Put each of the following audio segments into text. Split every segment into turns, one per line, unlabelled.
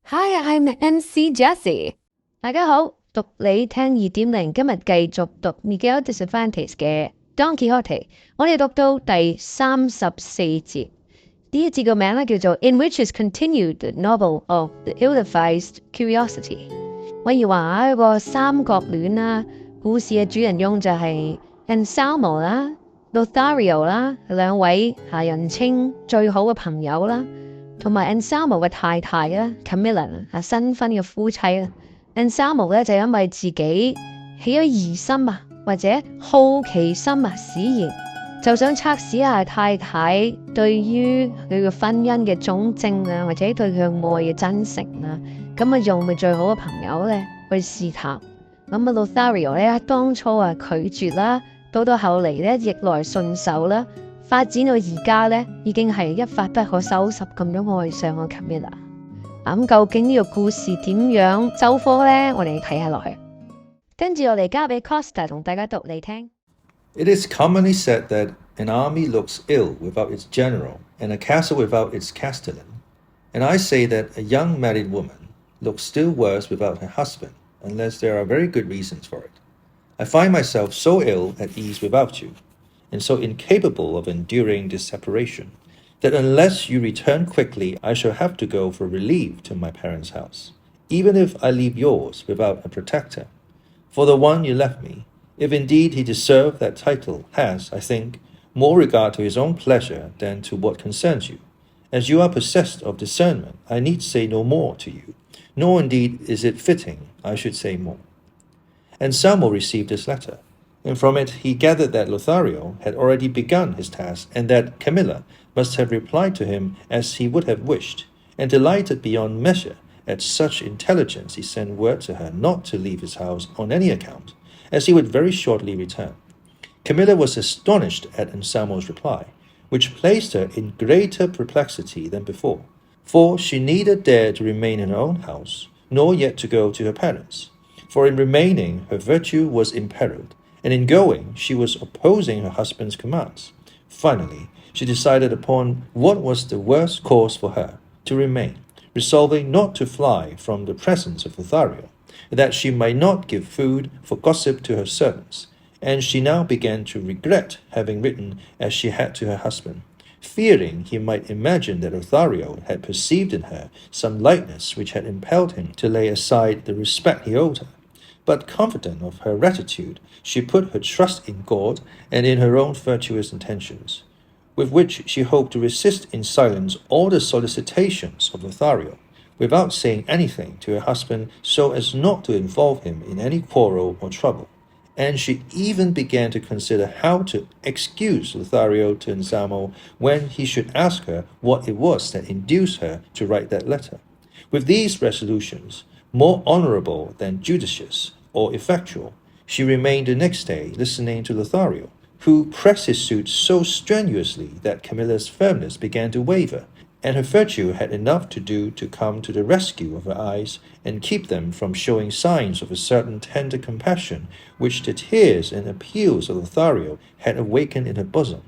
Hi, I'm MC Jessie. 大家好，讀你聽2.0，今日繼續讀 Miguel de Cervantes 嘅 Don Quixote。我哋讀到第34節，呢一節個名咧叫做 In which is continued the novel of the ill-advised curiosity。我以話一個三角戀啦，故事嘅主人翁就係 Anselmo 啦、Lothario 啦，兩位人稱最好嘅朋友啦。同埋 Anselmo 嘅太太啦 Camila 新婚嘅夫妻啦 Anselmo 咧就因為自己起咗疑心或者好奇心使然，就想測試下太太對於佢嘅婚姻嘅忠貞或者對佢愛嘅真誠咁用佢最好嘅朋友咧去試探。咁Lothario 咧當初拒絕啦，到後嚟咧逆來順受啦。發展到而家咧，已經係一發不可收拾咁樣愛上咗 Camila。咁究竟呢個故事點樣收科咧？我哋睇下落去。跟住我哋交俾 Costa 同大家讀嚟聽。
It is commonly said that an army looks ill without its general, and a castle without its castellan. And I say that a young married woman looks still worse without her husband, unless there are very good reasons for it. I find myself so ill at ease without you.And so incapable of enduring this separation, that unless you return quickly, I shall have to go for relief to my parents' house, even if I leave yours without a protector. For the one you left me, if indeed he deserved that title, has, I think, more regard to his own pleasure than to what concerns you. As you are possessed of discernment, I need say no more to you, nor indeed is it fitting I should say more. Anselmo received this letter.And from it he gathered that Lothario had already begun his task, and that Camila must have replied to him as he would have wished, and delighted beyond measure at such intelligence he sent word to her not to leave his house on any account, as he would very shortly return. Camila was astonished at Anselmo's reply, which placed her in greater perplexity than before, for she neither dared to remain in her own house, nor yet to go to her parents', for in remaining her virtue was imperilled.And in going, she was opposing her husband's commands. Finally, she decided upon what was the worst course for her, to remain, resolving not to fly from the presence of Lothario, that she might not give food for gossip to her servants. And she now began to regret having written as she had to her husband, fearing he might imagine that Lothario had perceived in her some lightness which had impelled him to lay aside the respect he owed her.But confident of her rectitude, she put her trust in God and in her own virtuous intentions, with which she hoped to resist in silence all the solicitations of Lothario, without saying anything to her husband so as not to involve him in any quarrel or trouble. And she even began to consider how to excuse Lothario to Anselmo when he should ask her what it was that induced her to write that letter. With these resolutions, more honourable than judicious or effectual, she remained the next day listening to Lothario, who pressed his suit so strenuously that Camilla's firmness began to waver, and her virtue had enough to do to come to the rescue of her eyes and keep them from showing signs of a certain tender compassion which the tears and appeals of Lothario had awakened in her bosom.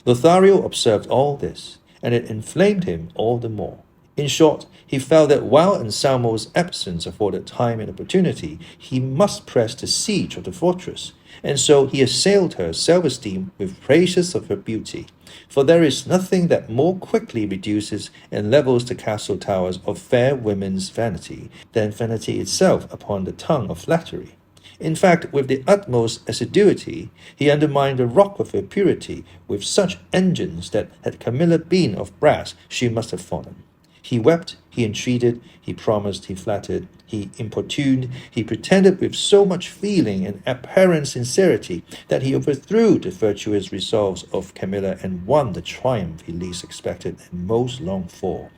Lothario observed all this, and it inflamed him all the more.In short, he felt that while Anselmo's absence afforded time and opportunity, he must press the siege of the fortress, and so he assailed her self-esteem with praises of her beauty. For there is nothing that more quickly reduces and levels the castle towers of fair women's vanity than vanity itself upon the tongue of flattery. In fact, with the utmost assiduity, he undermined the rock of her purity with such engines that had Camilla been of brass, she must have fallen.He wept, he entreated, he promised, he flattered, he importuned, he pretended with so much feeling and apparent sincerity that he overthrew the virtuous resolves of Camilla and won the triumph he least expected and most longed for.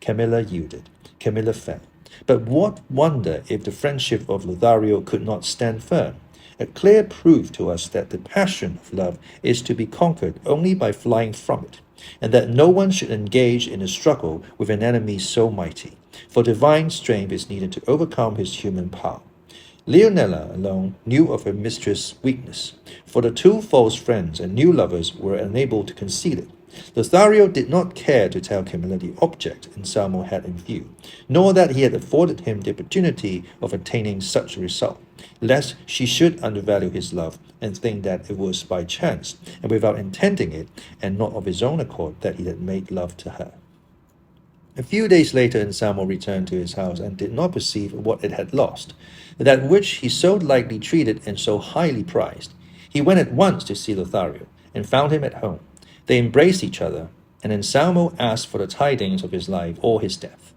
Camilla yielded, Camilla fell. But what wonder if the friendship of Lothario could not stand firm? A clear proof to us that the passion of love is to be conquered only by flying from it.And that no one should engage in a struggle with an enemy so mighty, for divine strength is needed to overcome his human power. Leonela alone knew of her mistress' weakness, for the two false friends and new lovers were unable to conceal it, Lothario did not care to tell Camila the object Anselmo had in view, nor that he had afforded him the opportunity of attaining such a result, lest she should undervalue his love and think that it was by chance, and without intending it, and not of his own accord, that he had made love to her. A few days later, Anselmo returned to his house and did not perceive what it had lost, that which he so lightly treated and so highly prized. He went at once to see Lothario, and found him at home. They embraced each other, and Anselmo asked for the tidings of his life or his death.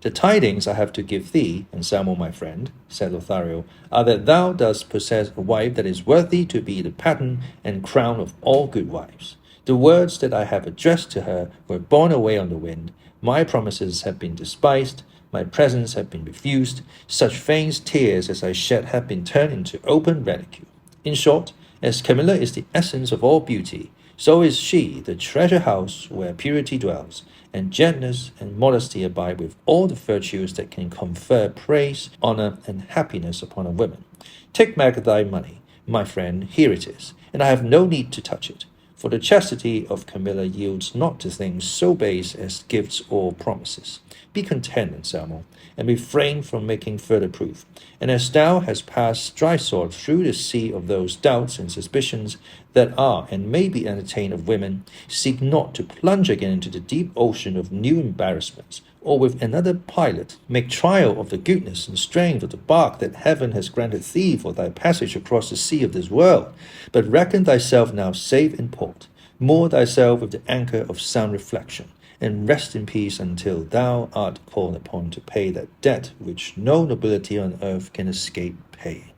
The tidings I have to give thee, Anselmo my friend, said Lothario, are that thou dost possess a wife that is worthy to be the pattern and crown of all good wives. The words that I have addressed to her were borne away on the wind. My promises have been despised, my presents have been refused, such vain tears as I shed have been turned into open ridicule. In short, as Camila is the essence of all beauty, so is she the treasure house where purity dwells, and gentleness and modesty abide with all the virtues that can confer praise, honor, and happiness upon a woman. Take back thy money, my friend, here it is, and I have no need to touch it. For the chastity of Camila yields not to things so base as gifts or promises. Be content, Anselmo, and refrain from making further proof. And as thou hast passed dry sword through the sea of those doubts and suspicions that are and may be entertained of women, seek not to plunge again into the deep ocean of new embarrassments, or with another pilot make trial of the goodness and strength of the bark that heaven has granted thee for thy passage across the sea of this world, but reckon thyself now safe in port, moor thyself with the anchor of sound reflection, and rest in peace until thou art called upon to pay that debt which no nobility on earth can escape paying.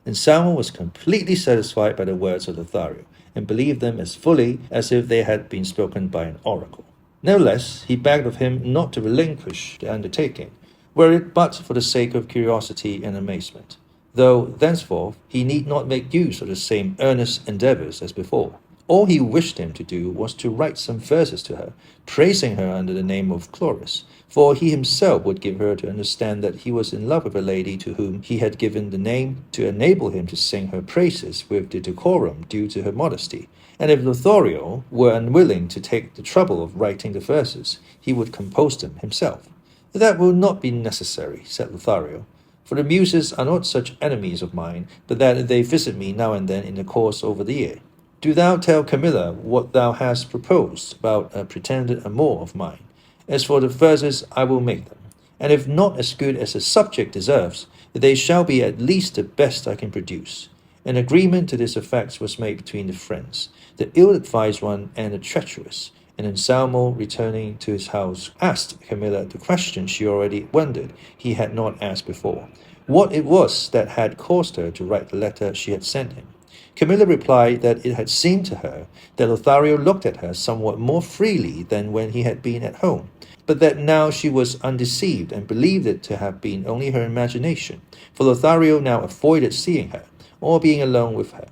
Anselmo was completely satisfied by the words of Lothario, and believed them as fully as if they had been spoken by an oracle. Nevertheless, he begged of him not to relinquish the undertaking, were it but for the sake of curiosity and amazement, though thenceforth he need not make use of the same earnest endeavours as before. All he wished him to do was to write some verses to her, praising her under the name of Chloris, for he himself would give her to understand that he was in love with a lady to whom he had given the name to enable him to sing her praises with the decorum due to her modesty. And if Lothario were unwilling to take the trouble of writing the verses, he would compose them himself. That will not be necessary, said Lothario, for the muses are not such enemies of mine, but that they visit me now and then in the course of the year. Do thou tell Camila what thou hast proposed about a pretended amour of mine. As for the verses, I will make them, and if not as good as the subject deserves, they shall be at least the best I can produce. An agreement to this effect was made between the friends, the ill-advised one and the treacherous, and Anselmo, returning to his house, asked Camila the question she already wondered he had not asked before, what it was that had caused her to write the letter she had sent him. Camila replied that it had seemed to her that Lothario looked at her somewhat more freely than when he had been at home, but that now she was undeceived and believed it to have been only her imagination, for Lothario now avoided seeing her, or being alone with her.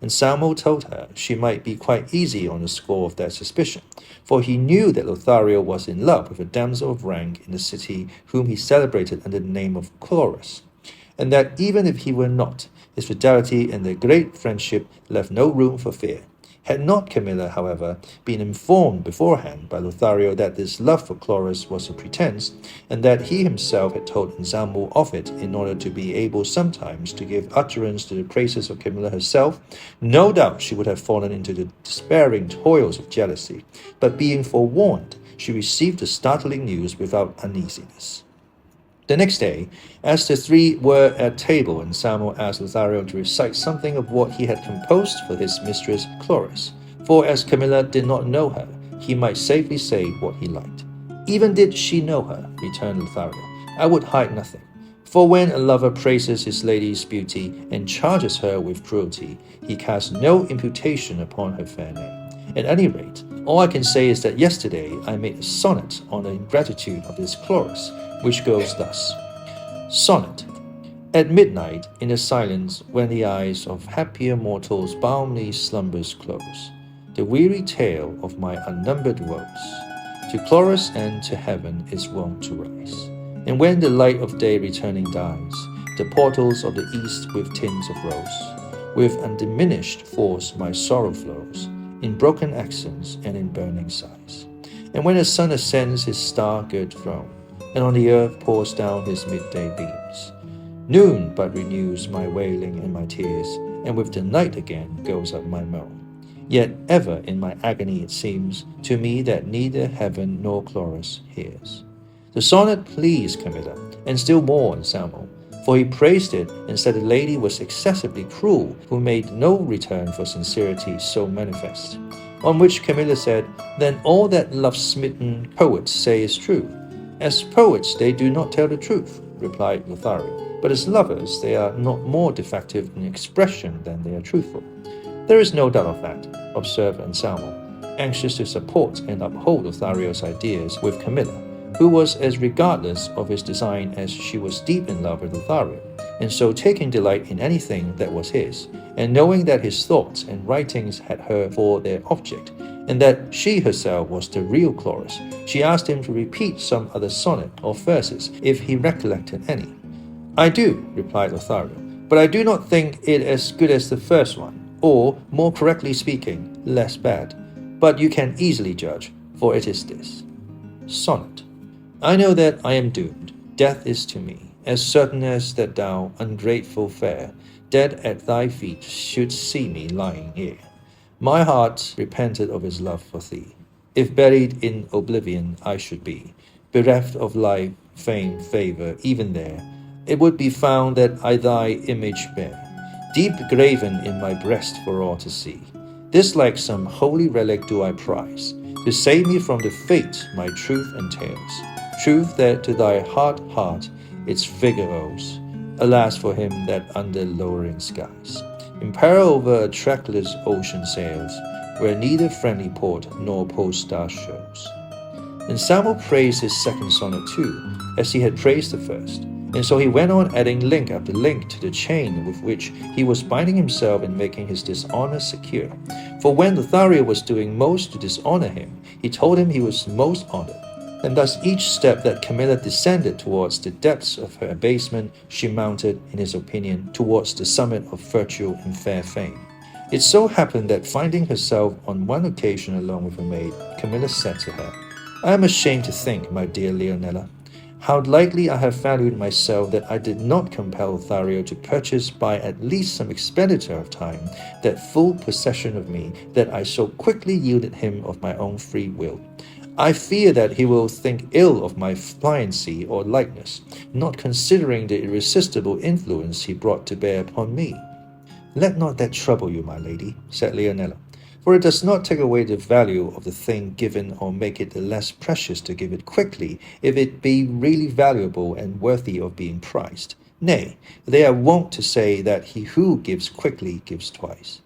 Anselmo told her she might be quite easy on the score of that suspicion, for he knew that Lothario was in love with a damsel of rank in the city whom he celebrated under the name of Chloris, and that even if he were not, his fidelity and their great friendship left no room for fear. Had not Camila, however, been informed beforehand by Lothario that this love for Chloris was a pretense, and that he himself had told Anselmo of it in order to be able sometimes to give utterance to the praises of Camila herself, no doubt she would have fallen into the despairing toils of jealousy, but being forewarned, she received the startling news without uneasiness. The next day, as the three were at table, Anselmo asked Lothario to recite something of what he had composed for his mistress Chloris, for as Camila did not know her, he might safely say what he liked. Even did she know her, returned Lothario, I would hide nothing. For when a lover praises his lady's beauty and charges her with cruelty, he casts no imputation upon her fair name. At any rate, all I can say is that yesterday I made a sonnet on the ingratitude of this Chloris, which goes thus. Sonnet. At midnight, in the silence, when the eyes of happier mortals balmy slumbers close, the weary tale of my unnumbered woes to Chloris and to heaven is wont to rise. And when the light of day returning dies, the portals of the east with tints of rose, with undiminished force my sorrow flows, in broken accents and in burning sighs. And when the sun ascends his star-girt throne, and on the earth pours down his midday beams, noon but renews my wailing and my tears, and with the night again goes up my moan. Yet ever in my agony it seems to me that neither heaven nor chorus hears. The sonnet pleased Camilla, and still more Anselmo, for he praised it and said the lady was excessively cruel who made no return for sincerity so manifest. On which Camilla said, then all that love-smitten poets say is true. As poets they do not tell the truth, replied Lothario, but as lovers they are not more defective in expression than they are truthful. There is no doubt of that, observed Anselmo, anxious to support and uphold Lothario's ideas with Camilla, who was as regardless of his design as she was deep in love with Lothario, and so taking delight in anything that was his, and knowing that his thoughts and writings had her for their object, and that she herself was the real chorus, she asked him to repeat some other sonnet or verses if he recollected any. I do, replied Lothario, but I do not think it as good as the first one, or, more correctly speaking, less bad. But you can easily judge, for it is this. Sonnet. I know that I am doomed. Death is to me as certain as that thou, ungrateful fair, dead at thy feet shouldst see me lying here. My heart repented of his love for thee. If buried in oblivion I should be, bereft of life, fame, favour, even there, it would be found that I thy image bear, deep graven in my breast for all to see. This like some holy relic do I prize, to save me from the fate my truth entails, truth that to thy heart its figure owes. Alas for him that under lowering skies, in peril over a trackless ocean sails, where neither friendly port nor pole star shows. Anselmo praised his second sonnet too, as he had praised the first, and so he went on adding link after link to the chain with which he was binding himself and making his dishonor secure. For when Lothario was doing most to dishonor him, he told him he was most honored. And thus each step that Camilla descended towards the depths of her abasement, she mounted, in his opinion, towards the summit of virtue and fair fame. It so happened that finding herself on one occasion alone with a maid, Camilla said to her, I am ashamed to think, my dear Leonela, how lightly I have valued myself that I did not compel Lothario to purchase by at least some expenditure of time that full possession of me that I so quickly yielded him of my own free will. I fear that he will think ill of my pliancy or lightness, not considering the irresistible influence he brought to bear upon me. Let not that trouble you, my lady, said Leonela, for it does not take away the value of the thing given or make it the less precious to give it quickly if it be really valuable and worthy of being prized. Nay, they are wont to say that he who gives quickly gives twice.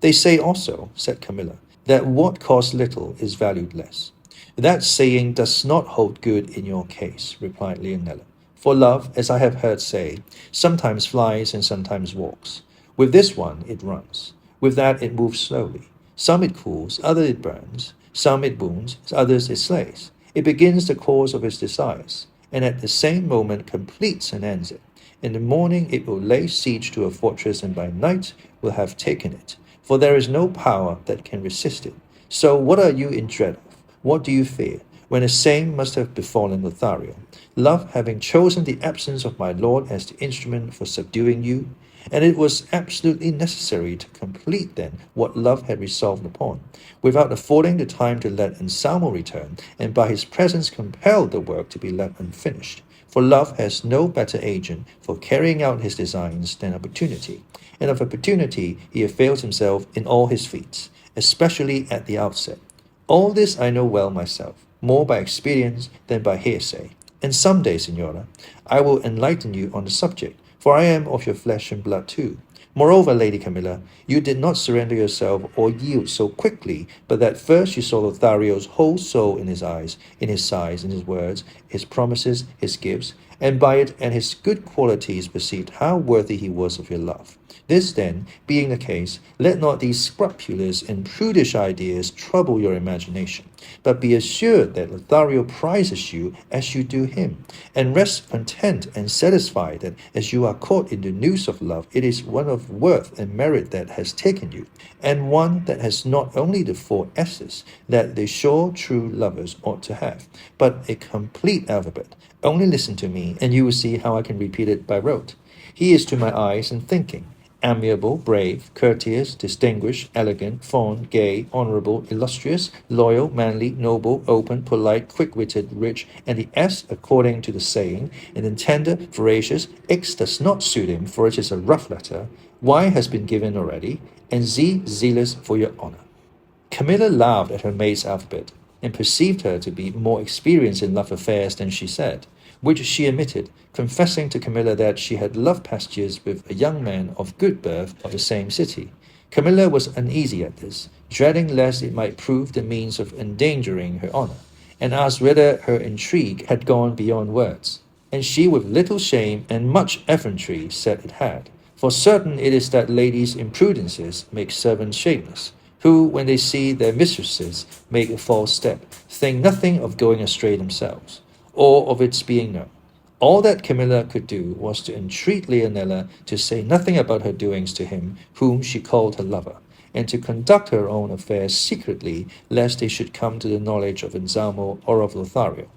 They say also, said Camilla, that what costs little is valued less. That saying does not hold good in your case, replied Leonela. For love, as I have heard say, sometimes flies and sometimes walks. With this one it runs. With that it moves slowly. Some it cools, others it burns. Some it wounds, others it slays. It begins the course of its desires, and at the same moment completes and ends it. In the morning it will lay siege to a fortress, and by night will have taken it. For there is no power that can resist it. So what are you in dread of? What do you fear, when the same must have befallen Lothario, love having chosen the absence of my lord as the instrument for subduing you? And it was absolutely necessary to complete then what love had resolved upon, without affording the time to let Anselmo return, and by his presence compel the work to be left unfinished. For love has no better agent for carrying out his designs than opportunity, and of opportunity he avails himself in all his feats, especially at the outset. All this I know well myself, more by experience than by hearsay. And some day, Signora, I will enlighten you on the subject, for I am of your flesh and blood too. Moreover, Lady Camilla, you did not surrender yourself or yield so quickly, but that first you saw Lothario's whole soul in his eyes, in his sighs, in his words, his promises, his gifts, and by it and his good qualities perceived how worthy he was of your love. This, then, being the case, let not these scrupulous and prudish ideas trouble your imagination, but be assured that Lothario prizes you as you do him, and rest content and satisfied that as you are caught in the noose of love, it is one of worth and merit that has taken you, and one that has not only the 4 S's that the sure true lovers ought to have, but a complete alphabet. Only listen to me, and you will see how I can repeat it by rote. He is to my eyes and thinking amiable, brave, courteous, distinguished, elegant, fond, gay, honorable, illustrious, loyal, manly, noble, open, polite, quick-witted, rich, and the S, according to the saying, and then tender, voracious. X does not suit him, for it is a rough letter. Y has been given already, and Z, zealous for your honor. Camilla laughed at her maid's alphabet, and perceived her to be more experienced in love affairs than she said, which she admitted, confessing to Camilla that she had love passages with a young man of good birth of the same city. Camilla was uneasy at this, dreading lest it might prove the means of endangering her honor, and asked whether her intrigue had gone beyond words. And she, with little shame and much effrontery, said it had. For certain it is that ladies' imprudences make servants shameless, who, when they see their mistresses make a false step, think nothing of going astray themselves, or of its being known. All that Camilla could do was to entreat Leonela to say nothing about her doings to him whom she called her lover, and to conduct her own affairs secretly, lest they should come to the knowledge of Anselmo or of Lothario.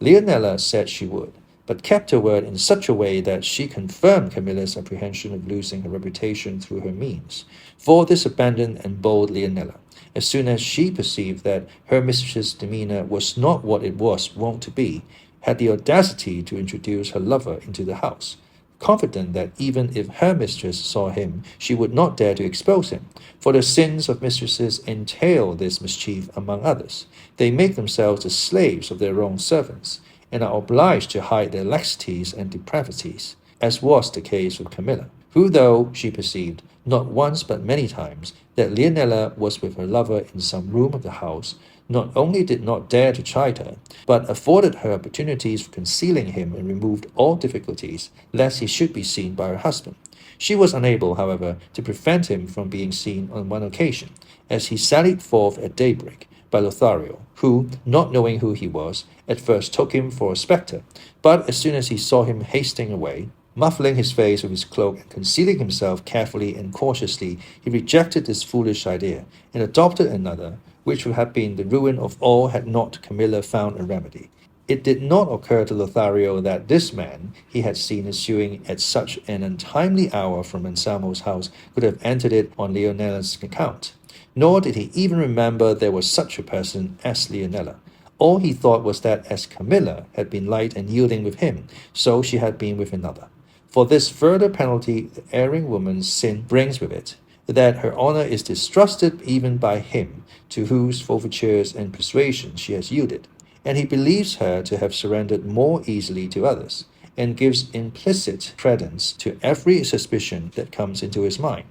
Leonela said she would, but kept her word in such a way that she confirmed Camilla's apprehension of losing her reputation through her means. For this abandoned and bold Leonela, as soon as she perceived that her mistress's demeanour was not what it was wont to be, had the audacity to introduce her lover into the house, confident that even if her mistress saw him, she would not dare to expose him, for the sins of mistresses entail this mischief among others. They make themselves the slaves of their own servants, and are obliged to hide their laxities and depravities, as was the case with Camilla, who, though she perceived, not once but many times, that Leonela was with her lover in some room of the house, not only did not dare to chide her, but afforded her opportunities for concealing him and removed all difficulties, lest he should be seen by her husband. She was unable, however, to prevent him from being seen on one occasion, as he sallied forth at daybreak, by Lothario, who, not knowing who he was, at first took him for a spectre, but as soon as he saw him hasting away, muffling his face with his cloak and concealing himself carefully and cautiously, he rejected this foolish idea, and adopted another, which would have been the ruin of all had not Camilla found a remedy. It did not occur to Lothario that this man he had seen issuing at such an untimely hour from Anselmo's house could have entered it on Leonela's account. Nor did he even remember there was such a person as Leonela. All he thought was that as Camilla had been light and yielding with him, so she had been with another. For this further penalty the erring woman's sin brings with it, that her honor is distrusted even by him to whose forfeitures and persuasions she has yielded, and he believes her to have surrendered more easily to others, and gives implicit credence to every suspicion that comes into his mind.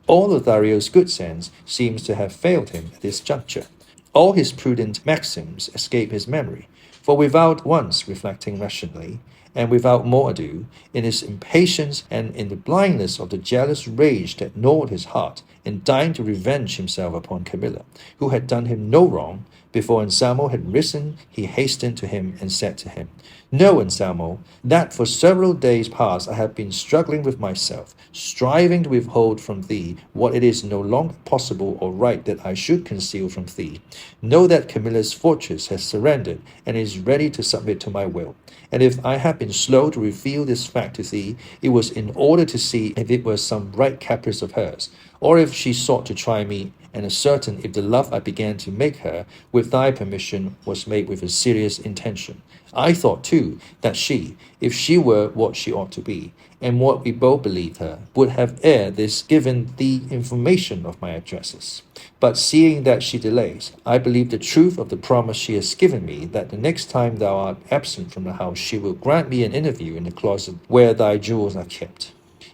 All Lothario's good sense seems to have failed him at this juncture. All his prudent maxims escape his memory, for without once reflecting rationally, and without more ado, in his impatience and in the blindness of the jealous rage that gnawed his heart, in dying to revenge himself upon Camilla, who had done him no wrong, before Anselmo had risen, he hastened to him and said to him, "Know, Anselmo, that for several days past I have been struggling with myself, striving to withhold from thee what it is no longer possible or right that I should conceal from thee. Know that Camilla's fortress has surrendered and is ready to submit to my will. And if I have been slow to reveal this fact to thee, it was in order to see if it was some right caprice of hers, or if she sought to try me, and ascertain if the love I began to make her, with thy permission, was made with a serious intention. I thought, too, that she, if she were what she ought to be, and what we both believed her, would have ere this given thee information of my addresses. But seeing that she delays, I believe the truth of the promise she has given me, that the next time thou art absent from the house she will grant me an interview in the closet where thy jewels are kept.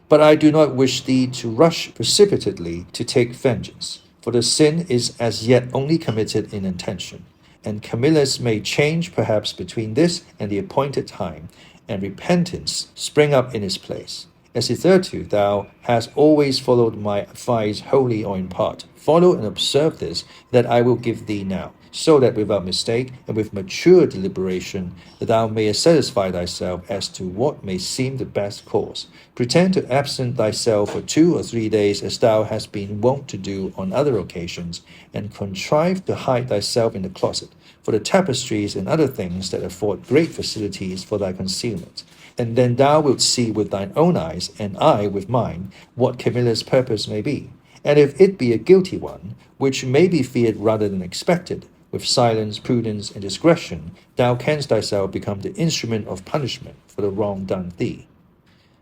But I do not wish thee to rush precipitately to take vengeance, for the sin is as yet only committed in intention, and Camilla's may change perhaps between this and the appointed time, and repentance spring up in its place. As hitherto thou hast always followed my advice wholly or in part, follow and observe this that I will give thee now, so that without mistake and with mature deliberation thou mayest satisfy thyself as to what may seem the best course. Pretend to absent thyself for 2 or 3 days as thou hast been wont to do on other occasions, and contrive to hide thyself in the closet, for the tapestries and other things that afford great facilities for thy concealment. And then thou wilt see with thine own eyes, and I with mine, what Camilla's purpose may be. And if it be a guilty one, which may be feared rather than expected, with silence, prudence, and discretion, thou canst thyself become the instrument of punishment for the wrong done thee.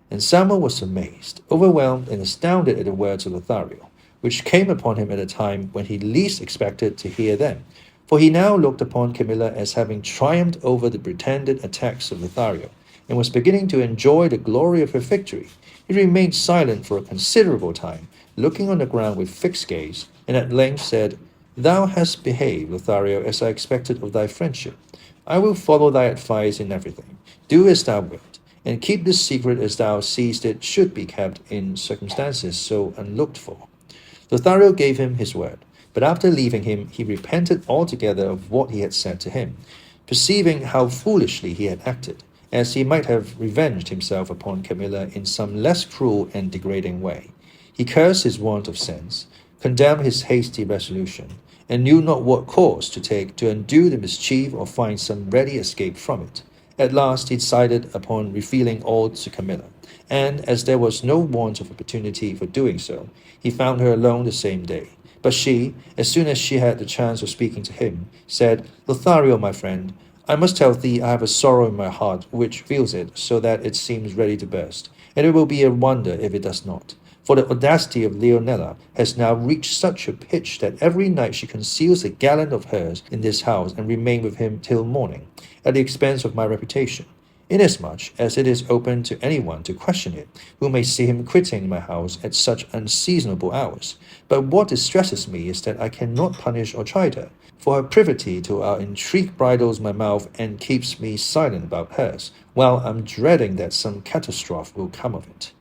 Anselmo was amazed, overwhelmed, and astounded at the words of Lothario, which came upon him at a time when he least expected to hear them, for he now looked upon Camilla as having triumphed over the pretended attacks of Lothario, and was beginning to enjoy the glory of her victory. He remained silent for a considerable time, looking on the ground with fixed gaze, and at length said, Thou hast behaved, Lothario, as I expected of thy friendship. I will follow thy advice in everything. Do as thou wilt, and keep this secret as thou seest it should be kept in circumstances so unlooked for. Lothario gave him his word, but after leaving him he repented altogether of what he had said to him, perceiving how foolishly he had acted, as he might have revenged himself upon Camilla in some less cruel and degrading way. He cursed his want of sense, condemned his hasty resolution, and knew not what course to take to undo the mischief or find some ready escape from it. At last he decided upon revealing all to Camilla, and as there was no want of opportunity for doing so, he found her alone the same day. But she, as soon as she had the chance of speaking to him, said, Lothario, my friend, I must tell thee I have a sorrow in my heart which feels it so that it seems ready to burst, and it will be a wonder if it does not. For the audacity of Leonela has now reached such a pitch that every night she conceals a gallant of hers in this house and remains with him till morning, at the expense of my reputation, inasmuch as it is open to anyone to question it, who may see him quitting my house at such unseasonable hours. But what distresses me is that I cannot punish or chide her, for her privity to our intrigue bridles my mouth and keeps me silent about hers, while I'm dreading that some catastrophe will come of it.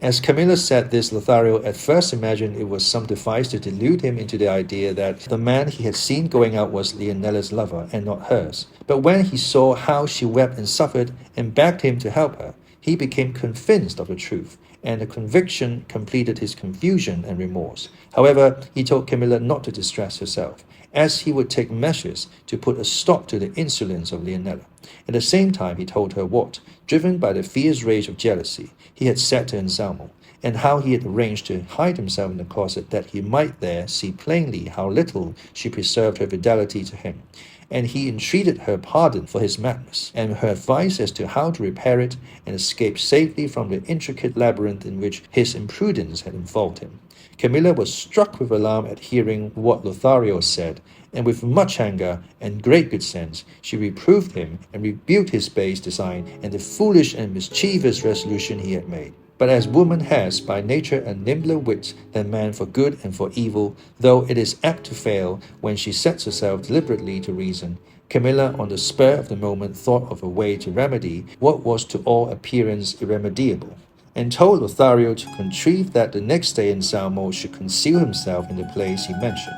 As Camilla said this, Lothario at first imagined it was some device to delude him into the idea that the man he had seen going out was Leonela's lover and not hers. But when he saw how she wept and suffered and begged him to help her, he became convinced of the truth, and the conviction completed his confusion and remorse. However, he told Camilla not to distress herself, as he would take measures to put a stop to the insolence of Leonela. At the same time, he told her what, driven by the fierce rage of jealousy, he had said to Anselmo, and how he had arranged to hide himself in the closet that he might there see plainly how little she preserved her fidelity to him. And he entreated her pardon for his madness, and her advice as to how to repair it and escape safely from the intricate labyrinth in which his imprudence had involved him. Camilla was struck with alarm at hearing what Lothario said, and with much anger and great good sense, she reproved him and rebuked his base design and the foolish and mischievous resolution he had made. But as woman has by nature a nimbler wit than man for good and for evil, though it is apt to fail when she sets herself deliberately to reason, Camilla on the spur of the moment thought of a way to remedy what was to all appearance irremediable, and told Lothario to contrive that the next day Anselmo should conceal himself in the place he mentioned,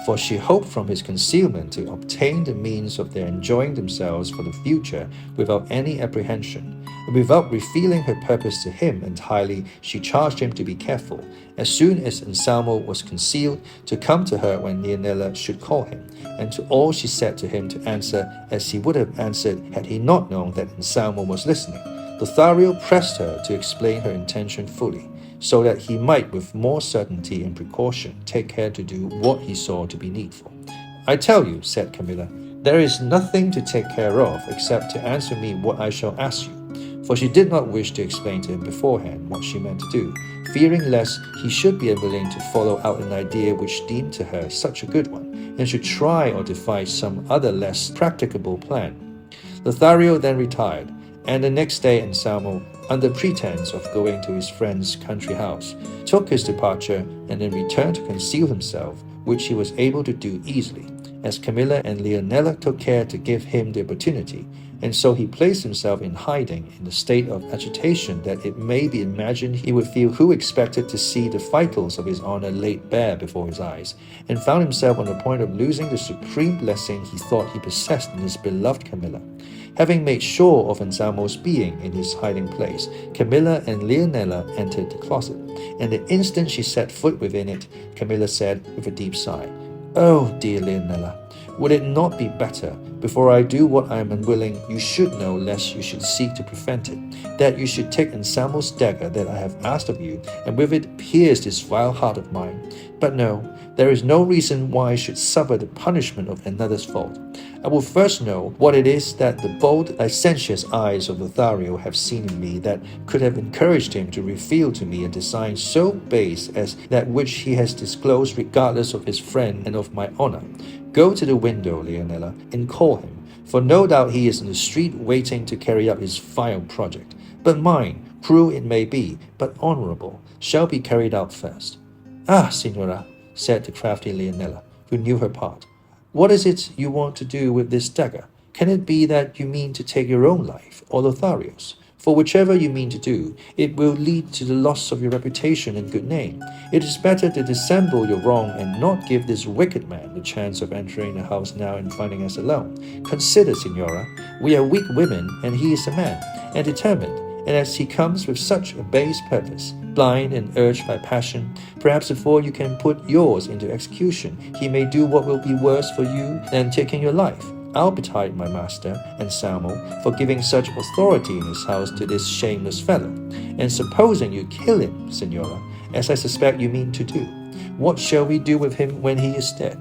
for she hoped from his concealment to obtain the means of their enjoying themselves for the future without any apprehension. And without revealing her purpose to him entirely, she charged him to be careful, as soon as Anselmo was concealed, to come to her when Leonela should call him, and to all she said to him to answer as he would have answered had he not known that Anselmo was listening. Lothario pressed her to explain her intention fully, so that he might with more certainty and precaution take care to do what he saw to be needful. I tell you, said Camilla, there is nothing to take care of except to answer me what I shall ask you. For she did not wish to explain to him beforehand what she meant to do, fearing lest he should be unwilling to follow out an idea which seemed to her such a good one, and should try or devise some other less practicable plan. Lothario then retired, and the next day Anselmo, under pretense of going to his friend's country house, took his departure and then returned to conceal himself, which he was able to do easily, as Camilla and Leonela took care to give him the opportunity, and so he placed himself in hiding in a state of agitation that it may be imagined he would feel who expected to see the vitals of his honor laid bare before his eyes, and found himself on the point of losing the supreme blessing he thought he possessed in his beloved Camilla. Having made sure of Anselmo's being in his hiding place, Camilla and Leonela entered the closet, and the instant she set foot within it, Camilla said with a deep sigh, "Oh, dear Leonela, would it not be better, before I do what I am unwilling you should know lest you should seek to prevent it, that you should take Anselmo's dagger that I have asked of you, and with it pierce this vile heart of mine? But no, there is no reason why I should suffer the punishment of another's fault. I will first know what it is that the bold, licentious eyes of Lothario have seen in me that could have encouraged him to reveal to me a design so base as that which he has disclosed regardless of his friend and of my honor. Go to the window, Leonela, and call him, for no doubt he is in the street waiting to carry out his vile project. But mine, cruel it may be, but honorable, shall be carried out first." "Ah, Signora," said the crafty Leonela, who knew her part. "What is it you want to do with this dagger? Can it be that you mean to take your own life, or Lothario's? For whichever you mean to do, it will lead to the loss of your reputation and good name. It is better to dissemble your wrong and not give this wicked man the chance of entering the house now and finding us alone. Consider, Signora, we are weak women, and he is a man, and determined, and as he comes with such a base purpose, blind and urged by passion, perhaps before you can put yours into execution, he may do what will be worse for you than taking your life. I'll betide my master, Anselmo, for giving such authority in his house to this shameless fellow. And supposing you kill him, Signora, as I suspect you mean to do, what shall we do with him when he is dead?"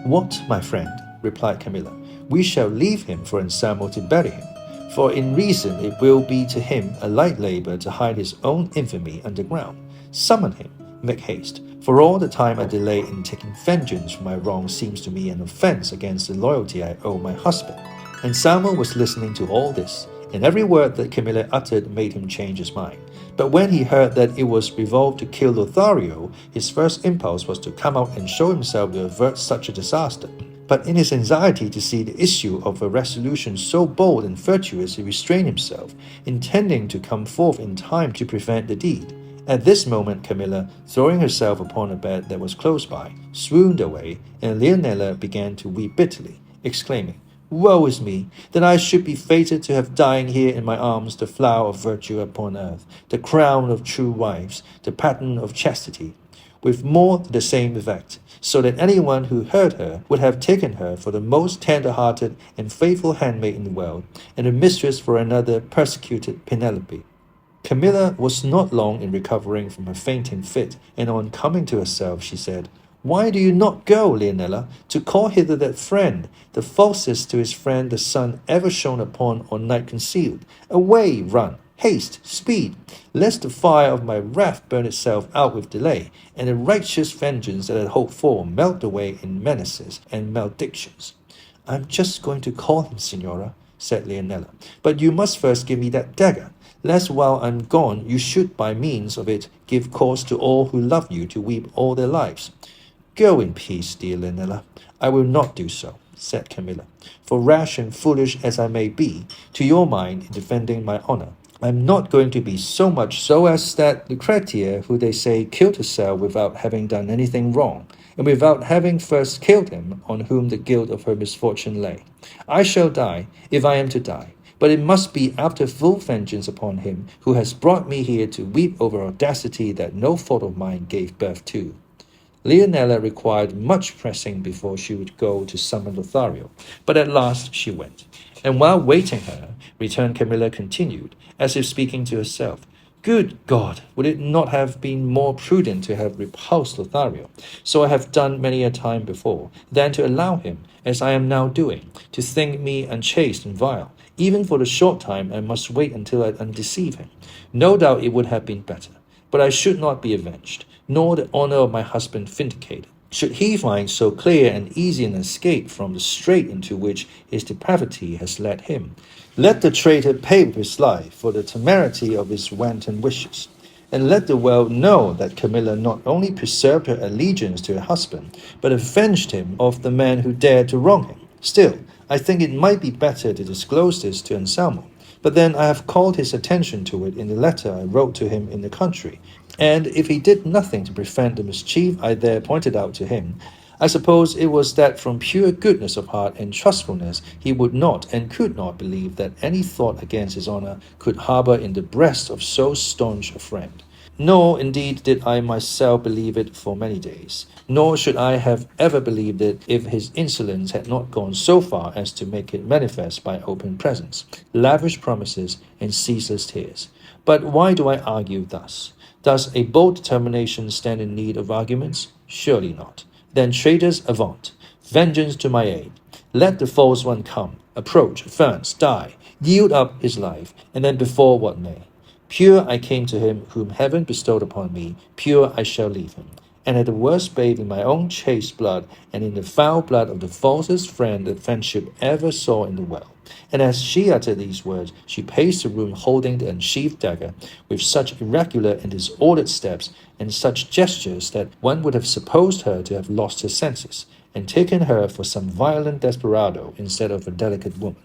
"What, my friend?" replied Camilla. "We shall leave him for Anselmo to bury him. For in reason it will be to him a light labor to hide his own infamy underground. Summon him, make haste, for all the time I delay in taking vengeance for my wrong seems to me an offense against the loyalty I owe my husband." Anselmo was listening to all this, and every word that Camilla uttered made him change his mind. But when he heard that it was resolved to kill Lothario, his first impulse was to come out and show himself to avert such a disaster. But in his anxiety to see the issue of a resolution so bold and virtuous, he restrained himself, intending to come forth in time to prevent the deed. At this moment, Camilla, throwing herself upon a bed that was close by, swooned away, and Leonela began to weep bitterly, exclaiming, "Woe is me, that I should be fated to have dying here in my arms the flower of virtue upon earth, the crown of true wives, the pattern of chastity," with more to the same effect, so that anyone who heard her would have taken her for the most tender-hearted and faithful handmaid in the world, and a mistress for another persecuted Penelope. Camilla was not long in recovering from her fainting fit, and on coming to herself, she said, "Why do you not go, Leonela, to call hither that friend, the falsest to his friend the sun ever shone upon or night concealed? Away, run, haste, speed, lest the fire of my wrath burn itself out with delay, and the righteous vengeance that I hope for melt away in menaces and maledictions." "I'm just going to call him, Signora," said Leonela, "but you must first give me that dagger, lest while I'm gone you should by means of it give cause to all who love you to weep all their lives." "Go in peace, dear Leonela. I will not do so," said Camilla, "for rash and foolish as I may be, to your mind in defending my honor, I'm not going to be so much so as that Lucretia, who they say killed herself without having done anything wrong, and without having first killed him on whom the guilt of her misfortune lay. I shall die, if I am to die, but it must be after full vengeance upon him who has brought me here to weep over audacity that no fault of mine gave birth to." Leonela required much pressing before she would go to summon Lothario, but at last she went. And while waiting her, returned Camilla continued, as if speaking to herself, "Good God, would it not have been more prudent to have repulsed Lothario, so I have done many a time before, than to allow him, as I am now doing, to think me unchaste and vile? Even for the short time I must wait until I undeceive him. No doubt it would have been better, but I should not be avenged, nor the honor of my husband vindicated, should he find so clear and easy an escape from the strait into which his depravity has led him. Let the traitor pay with his life for the temerity of his wanton wishes, and let the world know that Camilla not only preserved her allegiance to her husband, but avenged him of the man who dared to wrong him. Still, I think it might be better to disclose this to Anselmo. But then I have called his attention to it in the letter I wrote to him in the country, and if he did nothing to prevent the mischief I there pointed out to him, I suppose it was that from pure goodness of heart and trustfulness he would not and could not believe that any thought against his honour could harbour in the breast of so staunch a friend. Nor, indeed, did I myself believe it for many days, nor should I have ever believed it if his insolence had not gone so far as to make it manifest by open presents, lavish promises, and ceaseless tears. But why do I argue thus? Does a bold determination stand in need of arguments? Surely not. Then traitors avaunt, vengeance to my aid. Let the false one come, approach, advance, die, yield up his life, and then befall what may. Pure I came to him whom heaven bestowed upon me, pure I shall leave him. And at the worst bathe in my own chaste blood, and in the foul blood of the falsest friend that friendship ever saw in the world. And as she uttered these words, she paced the room holding the unsheathed dagger, with such irregular and disordered steps, and such gestures that one would have supposed her to have lost her senses, and taken her for some violent desperado instead of a delicate woman.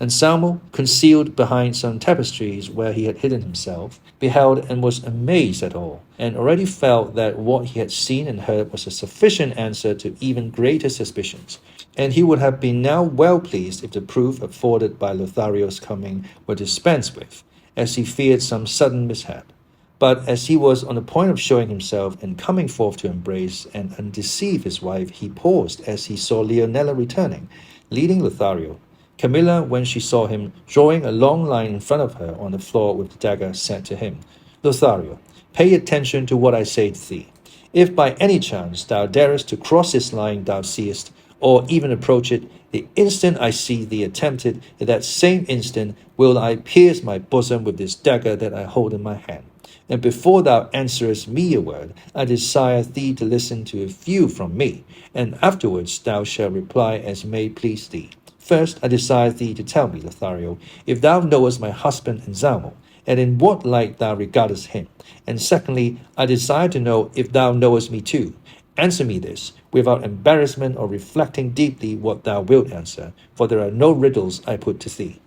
Anselmo, concealed behind some tapestries where he had hidden himself, beheld and was amazed at all, and already felt that what he had seen and heard was a sufficient answer to even greater suspicions, and he would have been now well pleased if the proof afforded by Lothario's coming were dispensed with, as he feared some sudden mishap. But as he was on the point of showing himself and coming forth to embrace and undeceive his wife, he paused as he saw Leonela returning, leading Lothario. Camilla, when she saw him, drawing a long line in front of her on the floor with the dagger, said to him, Lothario, pay attention to what I say to thee. If by any chance thou darest to cross this line thou seest, or even approach it, the instant I see thee attempt it, at that same instant will I pierce my bosom with this dagger that I hold in my hand. And before thou answerest me a word, I desire thee to listen to a few from me, and afterwards thou shalt reply as may please thee. First, I desire thee to tell me, Lothario, if thou knowest my husband Anselmo, and in what light thou regardest him. And secondly, I desire to know if thou knowest me too. Answer me this, without embarrassment or reflecting deeply what thou wilt answer, for there are no riddles I put to thee.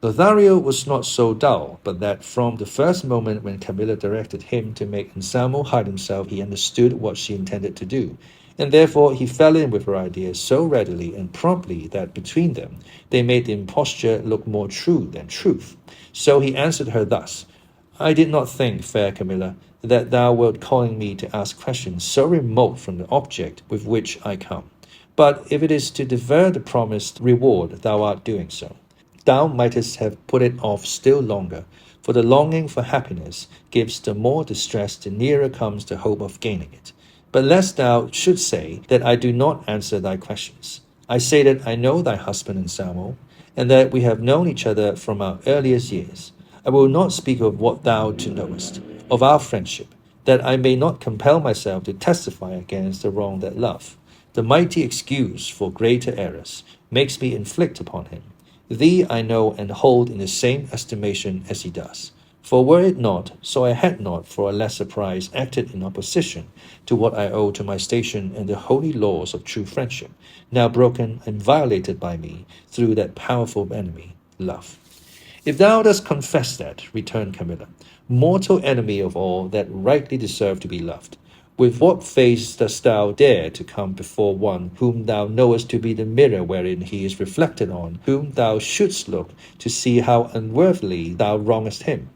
Lothario was not so dull, but that from the first moment when Camilla directed him to make Anselmo hide himself, he understood what she intended to do, and therefore he fell in with her ideas so readily and promptly that between them they made the imposture look more true than truth. So he answered her thus, I did not think, fair Camilla, that thou wert calling me to ask questions so remote from the object with which I come. But if it is to defer the promised reward, thou art doing so. Thou mightest have put it off still longer, for the longing for happiness gives the more distress the nearer comes the hope of gaining it. But lest thou should say that I do not answer thy questions, I say that I know thy husband Anselmo, and that we have known each other from our earliest years. I will not speak of what thou too knowest, of our friendship, that I may not compel myself to testify against the wrong that love, the mighty excuse for greater errors, makes me inflict upon him. Thee I know and hold in the same estimation as he does. For were it not, so I had not for a lesser prize acted in opposition to what I owe to my station and the holy laws of true friendship, now broken and violated by me through that powerful enemy, love. If thou dost confess that, returned Camilla, mortal enemy of all that rightly deserve to be loved, with what face dost thou dare to come before one whom thou knowest to be the mirror wherein he is reflected on, whom thou shouldst look to see how unworthily thou wrongest him?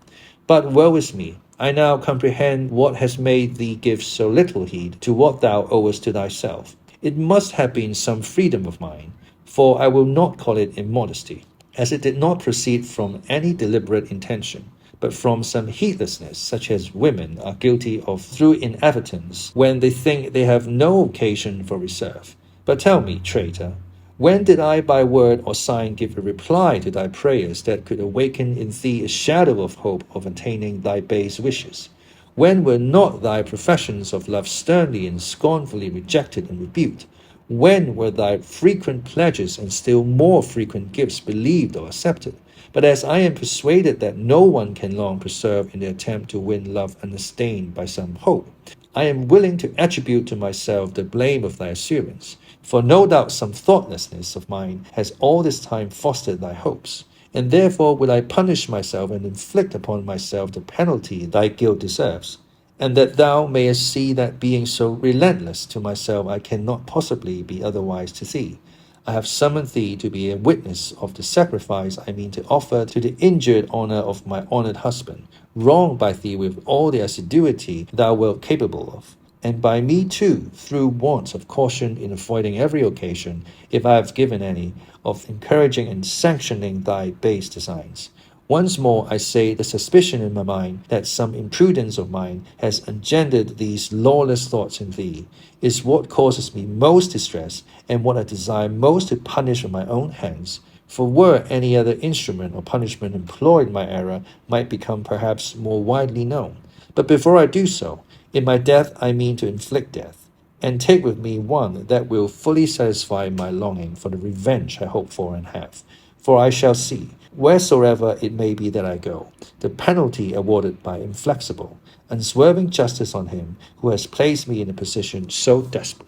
But woe is me, I now comprehend what has made thee give so little heed to what thou owest to thyself. It must have been some freedom of mine, for I will not call it immodesty, as it did not proceed from any deliberate intention, but from some heedlessness such as women are guilty of through inadvertence when they think they have no occasion for reserve. But tell me, traitor, when did I by word or sign give a reply to thy prayers that could awaken in thee a shadow of hope of attaining thy base wishes? When were not thy professions of love sternly and scornfully rejected and rebuked? When were thy frequent pledges and still more frequent gifts believed or accepted? But as I am persuaded that no one can long preserve in the attempt to win love unstained by some hope, I am willing to attribute to myself the blame of thy assurance. For no doubt some thoughtlessness of mine has all this time fostered thy hopes, and therefore will I punish myself and inflict upon myself the penalty thy guilt deserves, and that thou mayest see that being so relentless to myself I cannot possibly be otherwise to thee. I have summoned thee to be a witness of the sacrifice I mean to offer to the injured honour of my honoured husband, wronged by thee with all the assiduity thou wert capable of, and by me too, through want of caution in avoiding every occasion, if I have given any, of encouraging and sanctioning thy base designs. Once more I say the suspicion in my mind that some imprudence of mine has engendered these lawless thoughts in thee, is what causes me most distress, and what I desire most to punish with my own hands. For were any other instrument or punishment employed, my error might become perhaps more widely known. But before I do so, in my death I mean to inflict death, and take with me one that will fully satisfy my longing for the revenge I hope for and have. For I shall see, wheresoever it may be that I go, the penalty awarded by inflexible, unswerving justice on him who has placed me in a position so desperate.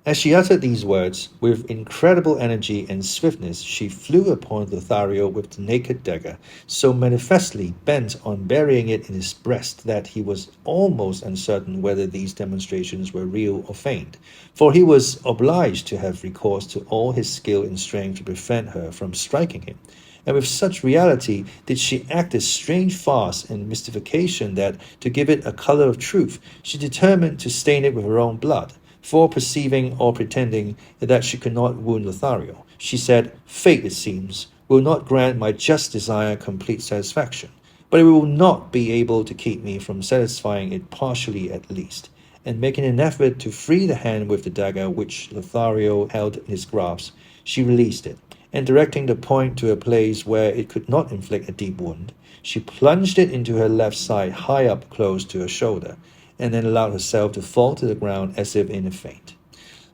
As she uttered these words, with incredible energy and swiftness she flew upon Lothario with the naked dagger, so manifestly bent on burying it in his breast that he was almost uncertain whether these demonstrations were real or feigned, for he was obliged to have recourse to all his skill and strength to prevent her from striking him. And with such reality did she act this strange farce and mystification that, to give it a colour of truth, she determined to stain it with her own blood. For perceiving or pretending that she could not wound Lothario, she said, Fate, it seems, will not grant my just desire complete satisfaction, but it will not be able to keep me from satisfying it partially at least. And making an effort to free the hand with the dagger which Lothario held in his grasp, she released it, and directing the point to a place where it could not inflict a deep wound, she plunged it into her left side high up close to her shoulder, and then allowed herself to fall to the ground as if in a faint.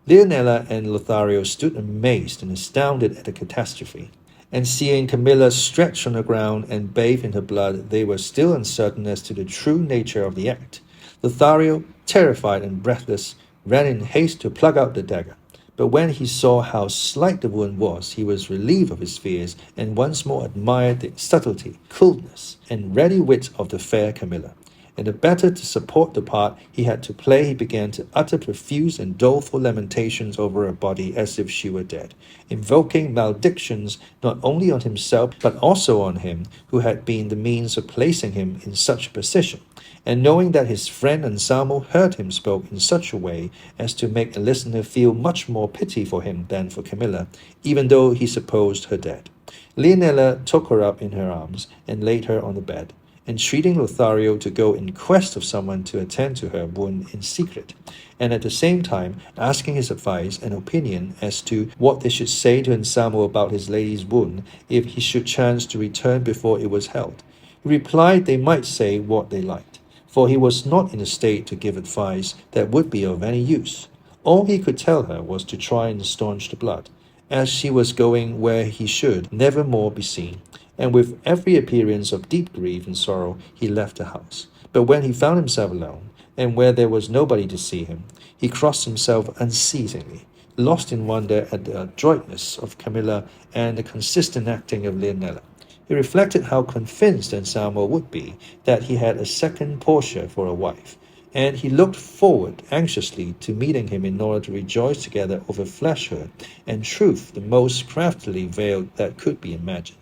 Leonela and Lothario stood amazed and astounded at the catastrophe, and seeing Camilla stretched on the ground and bathed in her blood, they were still uncertain as to the true nature of the act. Lothario, terrified and breathless, ran in haste to pluck out the dagger, but when he saw how slight the wound was, he was relieved of his fears, and once more admired the subtlety, coolness, and ready wit of the fair Camilla. And the better to support the part he had to play, he began to utter profuse and doleful lamentations over her body as if she were dead, invoking maledictions not only on himself but also on him who had been the means of placing him in such a position. And knowing that his friend Anselmo heard him spoke in such a way as to make a listener feel much more pity for him than for Camilla, even though he supposed her dead, Leonela took her up in her arms and laid her on the bed, entreating Lothario to go in quest of someone to attend to her wound in secret, and at the same time asking his advice and opinion as to what they should say to Anselmo about his lady's wound if he should chance to return before it was held. He replied they might say what they liked, for he was not in a state to give advice that would be of any use. All he could tell her was to try and staunch the blood, as she was going where he should never more be seen. And with every appearance of deep grief and sorrow he left the house. But when he found himself alone, and where there was nobody to see him, he crossed himself unceasingly, lost in wonder at the adroitness of Camilla and the consistent acting of Leonela. He reflected how convinced Anselmo would be that he had a second Portia for a wife, and he looked forward anxiously to meeting him in order to rejoice together over fleshhood and truth the most craftily veiled that could be imagined.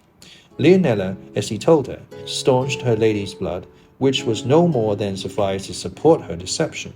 Leonela, as he told her, staunched her lady's blood, which was no more than sufficed to support her deception,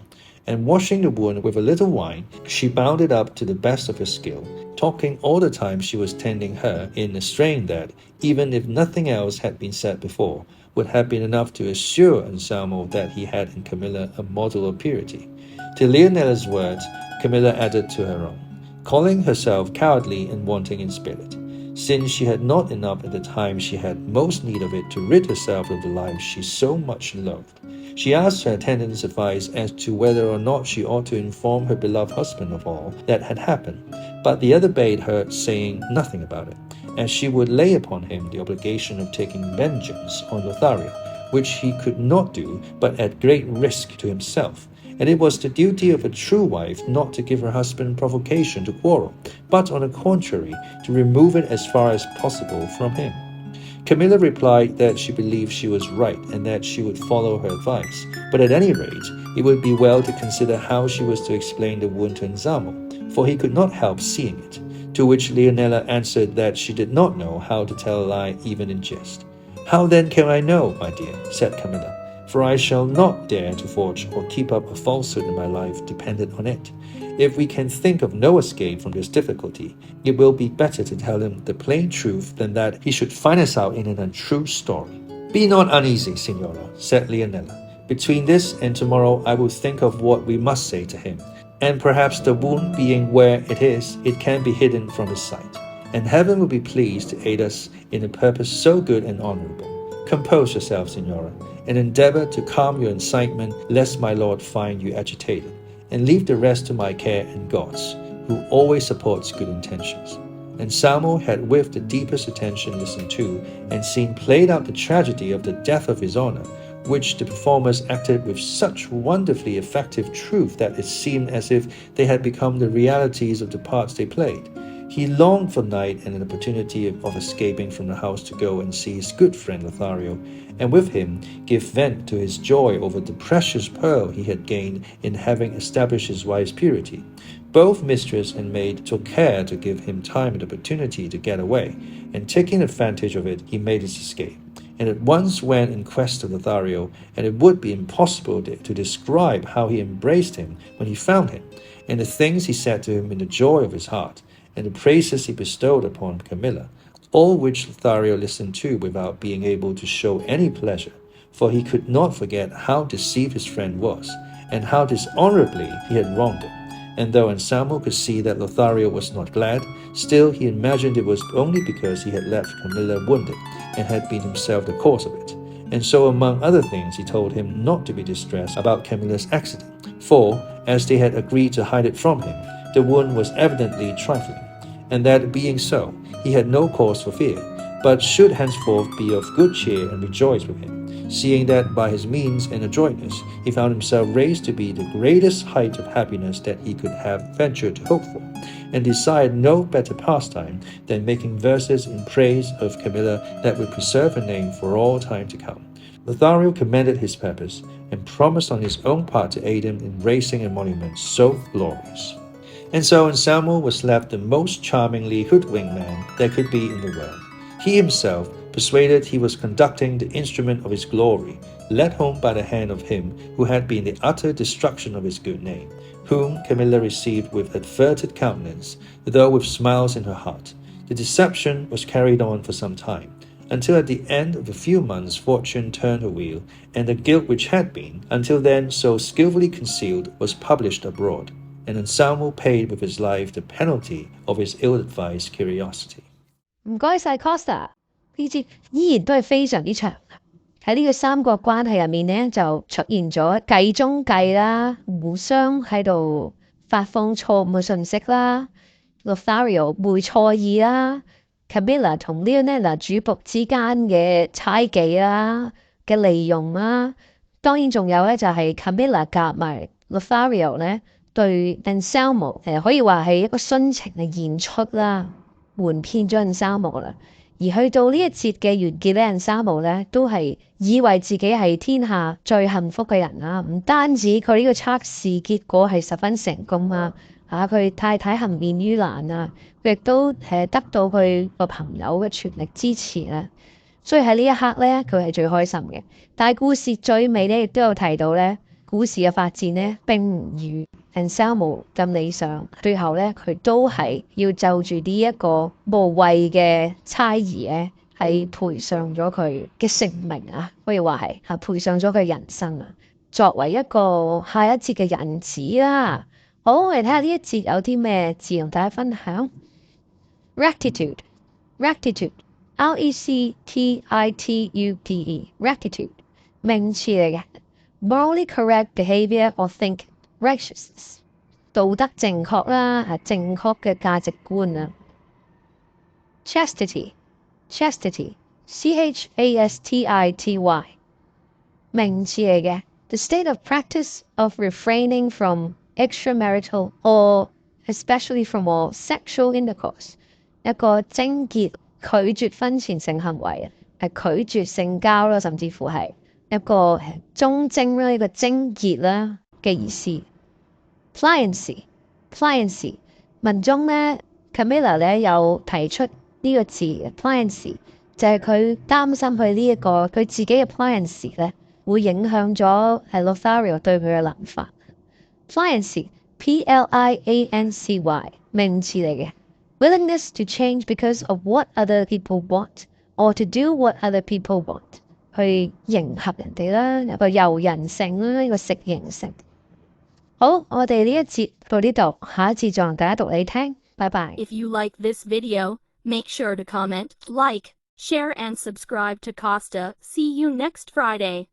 and washing the wound with a little wine, she bound it up to the best of her skill, talking all the time she was tending her in a strain that, even if nothing else had been said before, would have been enough to assure Anselmo that he had in Camilla a model of purity. To Leonela's words, Camilla added to her own, calling herself cowardly and wanting in spirit, since she had not enough at the time she had most need of it to rid herself of the life she so much loathed. She asked her attendant's advice as to whether or not she ought to inform her beloved husband of all that had happened, but the other bade her saying nothing about it, as she would lay upon him the obligation of taking vengeance on Lothario, which he could not do but at great risk to himself, and it was the duty of a true wife not to give her husband provocation to quarrel, but on the contrary, to remove it as far as possible from him. Camila replied that she believed she was right and that she would follow her advice, but at any rate, it would be well to consider how she was to explain the wound to Anselmo, for he could not help seeing it, to which Leonela answered that she did not know how to tell a lie even in jest. "How then can I know, my dear?" said Camila, "for I shall not dare to forge or keep up a falsehood in my life dependent on it. If we can think of no escape from this difficulty, it will be better to tell him the plain truth than that he should find us out in an untrue story." "Be not uneasy, Signora," said Leonela. "Between this and tomorrow I will think of what we must say to him, and perhaps the wound being where it is, it can be hidden from his sight, and heaven will be pleased to aid us in a purpose so good and honorable. Compose yourself, Signora, and endeavor to calm your incitement lest my lord find you agitated, and leave the rest to my care and God's, who always supports good intentions." Anselmo had with the deepest attention listened to and seen played out the tragedy of the death of his honor, which the performers acted with such wonderfully effective truth that it seemed as if they had become the realities of the parts they played. He longed for night and an opportunity of escaping from the house to go and see his good friend Lothario, and with him give vent to his joy over the precious pearl he had gained in having established his wife's purity. Both mistress and maid took care to give him time and opportunity to get away, and taking advantage of it, he made his escape, and at once went in quest of Lothario, and it would be impossible to describe how he embraced him when he found him, and the things he said to him in the joy of his heart, and the praises he bestowed upon Camila, all which Lothario listened to without being able to show any pleasure, for he could not forget how deceived his friend was, and how dishonorably he had wronged him. And though Anselmo could see that Lothario was not glad, still he imagined it was only because he had left Camila wounded, and had been himself the cause of it. And so among other things he told him not to be distressed about Camila's accident, for, as they had agreed to hide it from him, the wound was evidently trifling, and that being so, he had no cause for fear, but should henceforth be of good cheer and rejoice with him, seeing that by his means and adroitness he found himself raised to be the greatest height of happiness that he could have ventured to hope for, and desired no better pastime than making verses in praise of Camila that would preserve her name for all time to come. Lothario commended his purpose, and promised on his own part to aid him in raising a monument so glorious. And so Anselmo was left the most charmingly hoodwinked man there could be in the world. He himself, persuaded he was conducting the instrument of his glory, led home by the hand of him who had been the utter destruction of his good name, whom Camila received with averted countenance, though with smiles in her heart. The deception was carried on for some time, until at the end of a few months fortune turned her wheel, and the guilt which had been, until then so skillfully concealed, was published abroad, and Anselmo paid with his life the penalty of his ill-advised curiosity.
唔該晒 Costa， 呢節依然都係非常之長。喺呢個三角關係入面呢，就出現咗計中計啦，互相喺度發放錯誤嘅信息啦 ，Lothario 背錯意啦 ，Camila 同 Leonela 主僕之間嘅猜忌啦嘅利用啦，當然仲有咧就係 Camila 夾埋 Lothario 咧對 Anselmo 可以話係一個殉情嘅演出啦。瞞騙咗 Anselmo 啦，而去到呢一節嘅完結咧 ，Anselmo 咧都係以為自己係天下最幸福嘅人啦。唔單止佢呢個測試結果係十分成功啊，佢太太幸免於難啊，佢亦都得到佢個朋友嘅全力支持啦。所以喺呢一刻咧，佢係最開心嘅。但係故事最尾咧，亦都有提到咧，故事嘅發展咧並唔如Anselmo 咁理想，最後咧佢都係要就住呢一個無謂嘅猜疑咧，係賠上咗佢嘅性命啊，可以話係賠上咗佢人生啊，作為一個下一節嘅引子啦。好，我哋睇下呢一節有啲咩字同大家分享。Rectitude， Rectitude， 名詞嚟嘅 ，morally correct behavior or thinking。righteousness 道德正確啦，正確嘅價值觀啊。Chastity Chastity 名詞嚟嘅， The state of practice of refraining from extramarital or especially from all sexual intercourse， 一個貞潔拒絕婚前性行為，係拒絕性交啦，甚至乎係一個忠貞啦，一個貞潔啦嘅意思。Pliancy 文中咧 Camila 咧有提出呢個字 Pliancy， 就係佢擔心佢呢一個佢自己嘅 Pliancy 咧會影響咗係 Lothario 對佢嘅諗法。Pliancy Pliancy 名詞嚟嘅 ，willingness to change because of what other people want or to do what other people want， 去迎合人哋啦，有個柔人性啦，一個適應性。好，我哋呢一節到呢度，下一節再同大家讀你聽，拜拜。
If you like this video, make sure to comment, like, share and subscribe to Costa. See you next Friday.